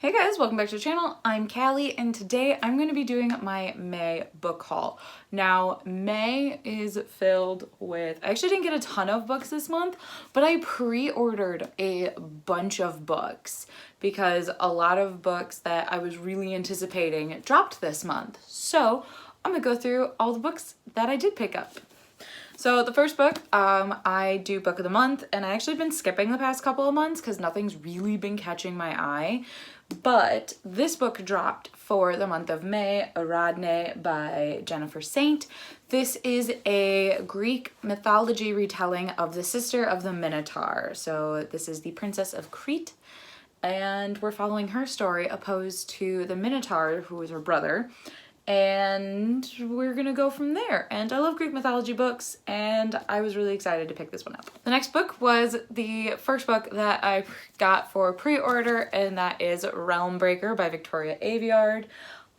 Hey guys, welcome back to the channel. I'm Callie and today I'm going to be doing my May book haul. Now, May is filled with, I actually didn't get a ton of books this month, but I pre-ordered a bunch of books because a lot of books that I was really anticipating dropped this month. So I'm going to go through all the books that I did pick up. So the first book, I do book of the month, and I actually been skipping the past couple of months because nothing's really been catching my eye. But this book dropped for the month of May, Ariadne by Jennifer Saint. This is a Greek mythology retelling of the sister of the Minotaur. So this is the Princess of Crete, and we're following her story opposed to the Minotaur, who is her brother. And we're gonna go from there. And I love Greek mythology books, and I was really excited to pick this one up. The next book was the first book that I got for pre-order, and that is Realmbreaker by Victoria Aveyard.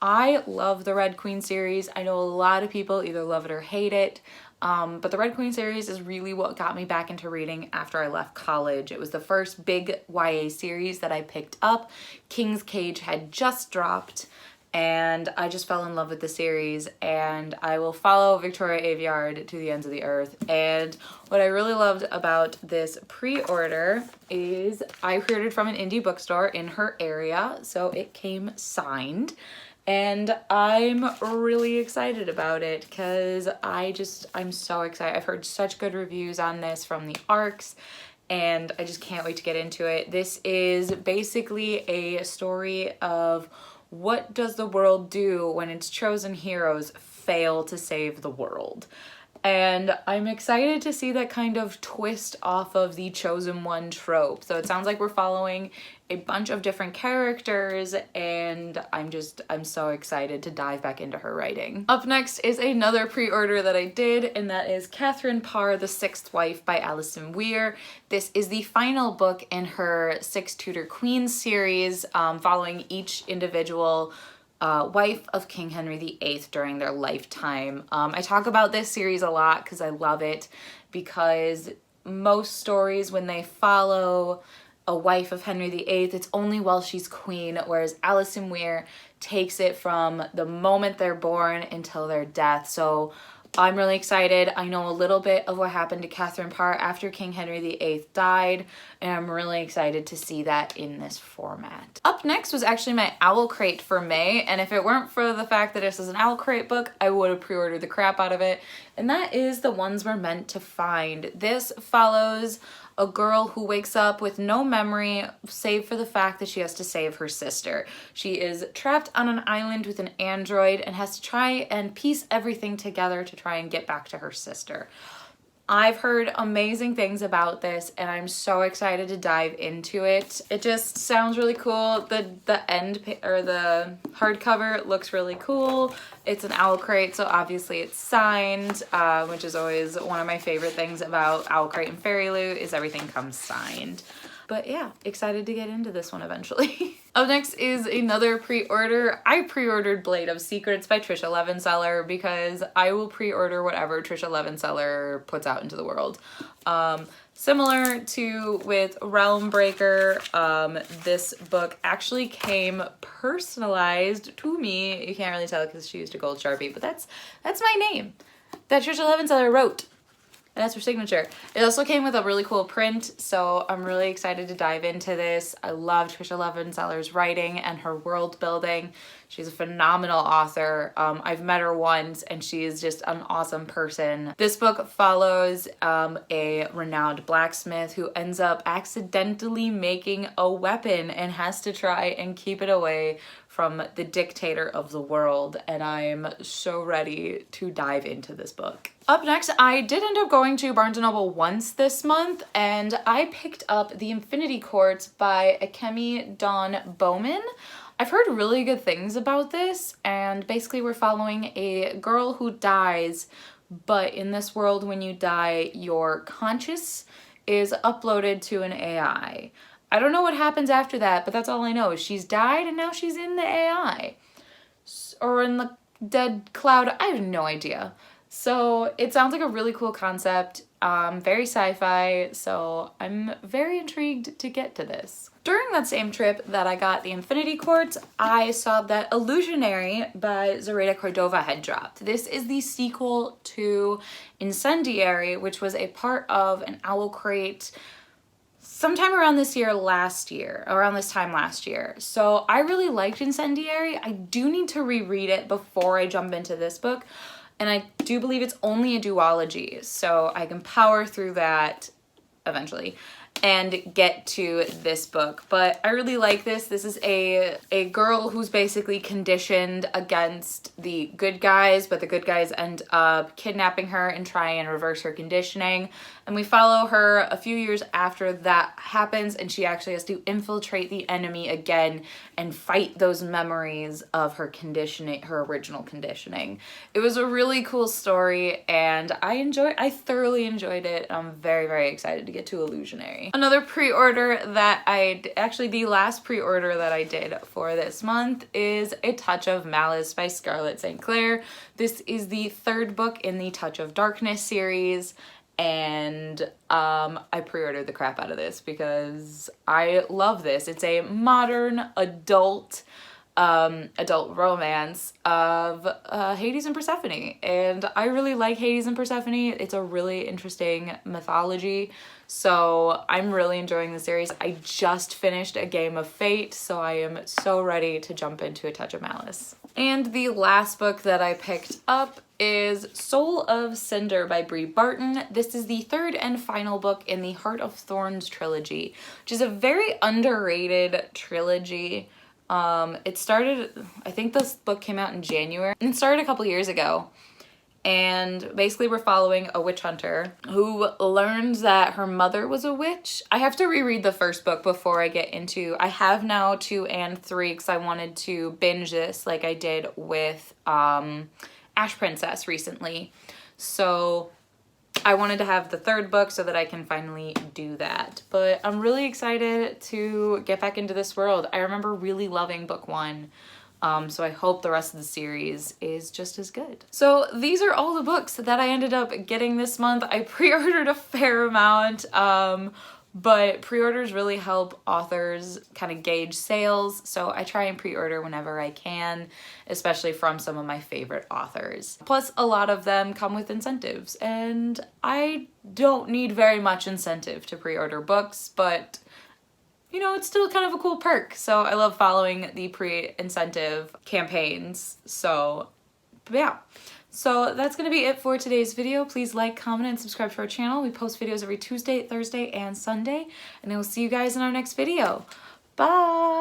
I love the Red Queen series. I know a lot of people either love it or hate it, but the Red Queen series is really what got me back into reading after I left college. It was the first big YA series that I picked up. King's Cage had just dropped, and I just fell in love with the series, and I will follow Victoria Aveyard to the ends of the earth. And what I really loved about this pre-order is I pre-ordered from an indie bookstore in her area, so it came signed. And I'm really excited about it because I'm so excited. I've heard such good reviews on this from the ARCs, and I just can't wait to get into it. This is basically a story of what does the world do when its chosen heroes fail to save the world? And I'm excited to see that kind of twist off of the chosen one trope. So it sounds like we're following a bunch of different characters, and I'm so excited to dive back into her writing. Up next is another pre-order that I did, and that is Katherine Parr, The Sixth Wife by Alison Weir. This is the final book in her Six Tudor Queens series, following each individual wife of King Henry VIII during their lifetime. I talk about this series a lot because I love it, because most stories, when they follow a wife of Henry VIII, it's only while she's queen, whereas Alison Weir takes it from the moment they're born until their death. So I'm really excited. I know a little bit of what happened to Katherine Parr after King Henry VIII died, and I'm really excited to see that in this format. Up next was actually my Owl Crate for May, and if it weren't for the fact that this is an Owl Crate book, I would have pre-ordered the crap out of it, and that is The Ones We're Meant to Find. This follows a girl who wakes up with no memory save for the fact that she has to save her sister. She is trapped on an island with an android and has to try and piece everything together to try and get back to her sister. I've heard amazing things about this, and I'm so excited to dive into it. It just sounds really cool. The hardcover looks really cool. It's an Owl Crate, so obviously it's signed, which is always one of my favorite things about Owl Crate and Fairy Loot, is everything comes signed. But yeah, excited to get into this one eventually. Up next is another pre-order. I pre-ordered Blade of Secrets by Tricia Levenseller because I will pre-order whatever Tricia Levenseller puts out into the world. Similar to with Realmbreaker, this book actually came personalized to me. You can't really tell because she used a gold Sharpie, but that's my name that Tricia Levenseller wrote. And that's her signature. It also came with a really cool print, so I'm really excited to dive into this. I love Tricia Levenseller's writing and her world building. She's a phenomenal author. I've met her once, and she is just an awesome person. This book follows a renowned blacksmith who ends up accidentally making a weapon and has to try and keep it away from the dictator of the world, and I'm so ready to dive into this book. Up next, I did end up going to Barnes & Noble once this month, and I picked up The Infinity Court by Akemi Bowman. I've heard really good things about this, and basically we're following a girl who dies, but in this world when you die, your conscious is uploaded to an AI. I don't know what happens after that, but that's all I know. She's died and now she's in the AI. Or in the dead cloud. I have no idea. So it sounds like a really cool concept, very sci-fi, so I'm very intrigued to get to this. During that same trip that I got the Infinity Quartz, I saw that Illusionary by Zoraida Cordova had dropped. This is the sequel to Incendiary, which was a part of an Owl Crate sometime around this time last year. So I really liked Incendiary. I do need to reread it before I jump into this book. And I do believe it's only a duology, so I can power through that eventually and get to this book. But I really like this. This is a girl who's basically conditioned against the good guys, but the good guys end up kidnapping her and try and reverse her conditioning. And we follow her a few years after that happens, and she actually has to infiltrate the enemy again and fight those memories of her conditioning, her original conditioning. It was a really cool story, and I thoroughly enjoyed it. I'm very, very excited to get to Illusionary. Another pre-order that the last pre-order that I did for this month is A Touch of Malice by Scarlett St. Clair. This is the third book in the Touch of Darkness series. And I pre-ordered the crap out of this because I love this. It's a modern adult romance of Hades and Persephone, and I really like Hades and Persephone. It's a really interesting mythology, so I'm really enjoying the series. I just finished A Game of Fate, so I am so ready to jump into A Touch of Malice. And the last book that I picked up is Soul of Cinder by Bree Barton. This is the third and final book in the Heart of Thorns trilogy, which is a very underrated trilogy. It started, I think this book came out in January, and it started a couple years ago. And basically we're following a witch hunter who learns that her mother was a witch. I have to reread the first book before I get into, I have now 2 and 3 because I wanted to binge this like I did with Ash Princess recently. So I wanted to have the third book so that I can finally do that. But I'm really excited to get back into this world. I remember really loving book 1. So I hope the rest of the series is just as good. So these are all the books that I ended up getting this month. I pre-ordered a fair amount, but pre-orders really help authors kind of gauge sales. So I try and pre-order whenever I can, especially from some of my favorite authors. Plus, a lot of them come with incentives, and I don't need very much incentive to pre-order books, but you know, it's still kind of a cool perk. So I love following the pre-incentive campaigns. So yeah. So that's going to be it for today's video. Please like, comment, and subscribe to our channel. We post videos every Tuesday, Thursday, and Sunday. And I will see you guys in our next video. Bye!